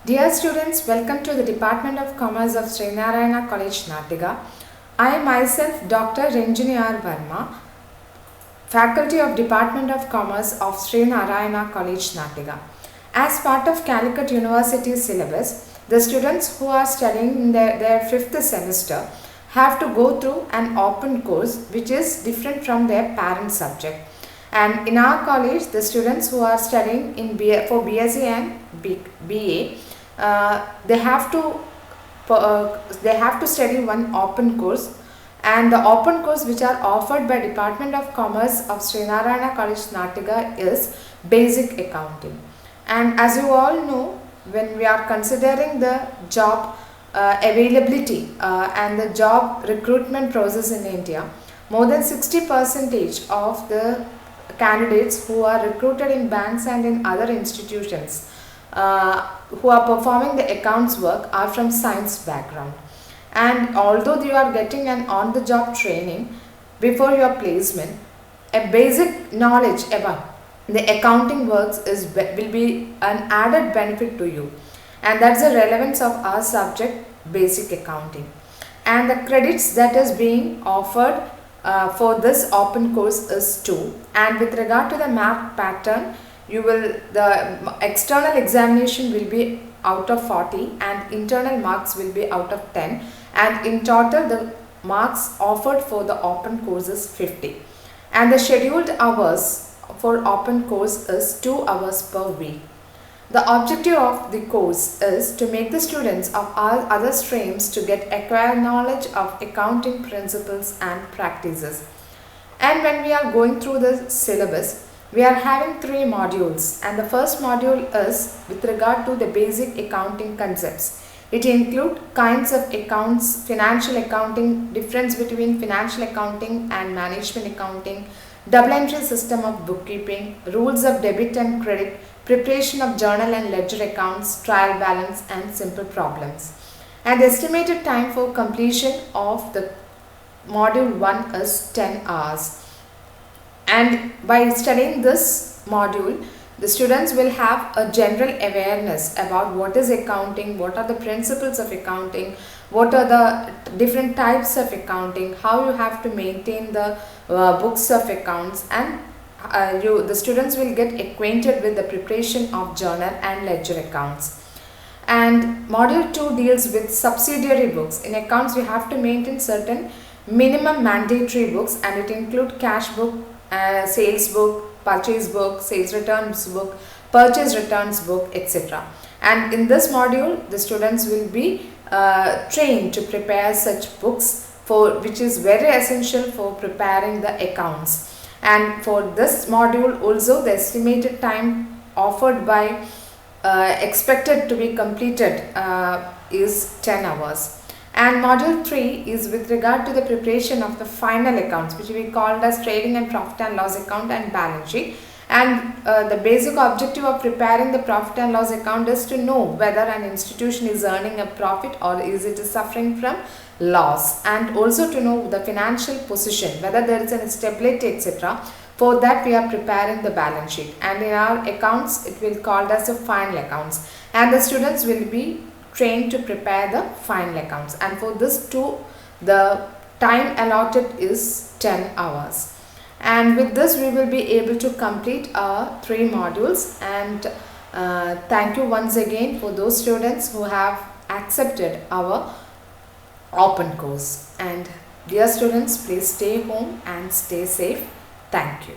Dear students, welcome to the Department of Commerce of Srinarayana College, Natiga. I myself, Dr. Ranjini R. Verma, Faculty of Department of Commerce of Srinarayana College, Natiga. As part of Calicut University syllabus, the students who are studying in their 5th semester have to go through an open course which is different from their parent subject. And in our college, the students who are studying in for BSc and BA, they have to study one open course, and the open course which are offered by Department of Commerce of Srinarayana College, Natiga is Basic Accounting. And as you all know, when we are considering the job availability and the job recruitment process in India, more than 60% of the candidates who are recruited in banks and in other institutions who are performing the accounts work are from science background. And although you are getting an on-the-job training before your placement, a basic knowledge about the accounting works will be an added benefit to you, and that's the relevance of our subject, basic accounting. And the credits that is being offered for this open course is 2, and with regard to the mark pattern, the external examination will be out of 40 and internal marks will be out of 10, and in total the marks offered for the open course is 50, and the scheduled hours for open course is 2 hours per week. The objective of the course is to make the students of all other streams to acquire knowledge of accounting principles and practices. And when we are going through the syllabus, we are having 3 modules, and the first module is with regard to the basic accounting concepts. It includes kinds of accounts, financial accounting, difference between financial accounting and management accounting, double entry system of bookkeeping, rules of debit and credit, preparation of journal and ledger accounts, trial balance, and simple problems. And the estimated time for completion of the module 1 is 10 hours. And by studying this module, the students will have a general awareness about what is accounting, what are the principles of accounting, what are the different types of accounting, how you have to maintain the books of accounts, and the students will get acquainted with the preparation of journal and ledger accounts. And module 2 deals with subsidiary books. In accounts, you have to maintain certain minimum mandatory books, and it includes cash book, sales book, purchase book, sales returns book, purchase returns book, etc. And in this module, the students will be trained to prepare such books, which is very essential for preparing the accounts. And for this module also, the estimated time offered by expected to be completed is 10 hours. And module 3 is with regard to the preparation of the final accounts, which we called as trading and profit and loss account and balance sheet. And the basic objective of preparing the profit and loss account is to know whether an institution is earning a profit or is it suffering from loss, and also to know the financial position, whether there is an stability, etc. For that, we are preparing the balance sheet, and in our accounts it will be called as the final accounts, and the students will be trained to prepare the final accounts. And for this too, the time allotted is 10 hours. And with this, we will be able to complete our 3 modules. And thank you once again for those students who have accepted our open course. And dear students, please stay home and stay safe. Thank you.